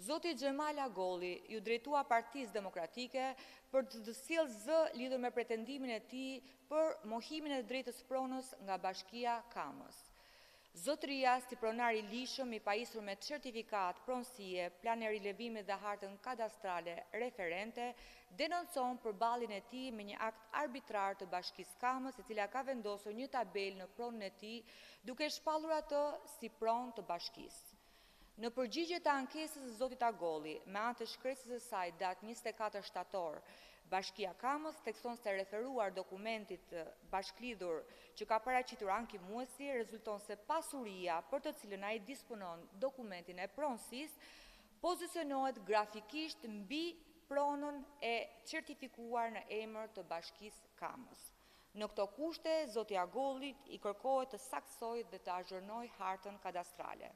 Zoti Xhemal Agolli ju drejtua Partisë Demokratike për të sjellë zë lidhur me pretendimin e tij për mohimin e drejtës pronës nga Bashkia Kamës. Zotëria, si pronar i lishëm i pajisur me certifikat pronësie, plan e rilevimit dhe hartën kadastrale referente, denoncon përballjen e tij me një akt arbitrar të Bashkisë Kamës, e cila ka vendosur një tabelë në pronën e tij, duke shpallur atë si pronë të bashkisë. Në përgjigje të ankesës së zotit Agolli, me anë të shkresës së saj datë 24 shtator, Bashkia Kamës thekson se referuar dokumentit bashklidhur që ka paraqitur ankimuesi rezulton se pasuria për të cilën ai disponon dokumentin e pronësisë pozicionohet grafikisht mbi pronën e certifikuar në emër të Bashkisë Kamës. Në këto kushte, zoti Agolli i kërkohet të saksojë dhe të azhërnojë hartën kadastrale.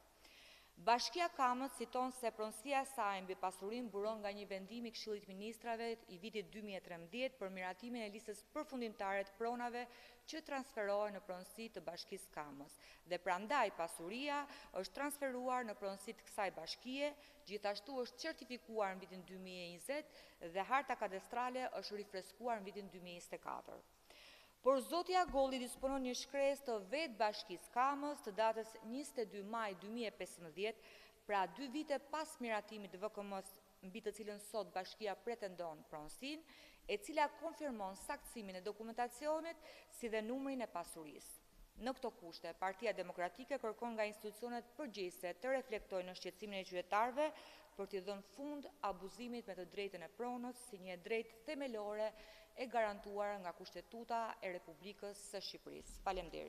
Bashkia Kamës citon se pronësia e saj mbi pasurinë buron nga një vendim i Këshillit Ministrave i vitit 2013 për miratimin e listës përfundimtare të pronave që transferohen në pronësi të Bashkisë Kamës, dhe prandaj pasuria është transferuar në pronësi të kësaj bashkie, gjithashtu është certifikuar në vitin 2020 dhe harta kadastrale është rifreskuar në vitin 2024. Por zoti Agolli disponon një shkresë të vetë Bashkisë Kamës të datës 22 maj 2015, pra 2 vite pas miratimit të VKM-s mbi të cilën sot bashkia pretendon pronësinë, e cila konfirmon saktësimin e dokumentacionit si dhe numrin e pasurisë. Në këto kushte, Partia Demokratike kërkon nga institucionet përgjegjëse të reflektojnë në shqetësimin e qytetarëve për t'i dhënë fund abuzimit me të drejtën e pronës si një drejtë themelore e garantuar nga Kushtetuta e Republikës së Shqipërisë. Faleminderit.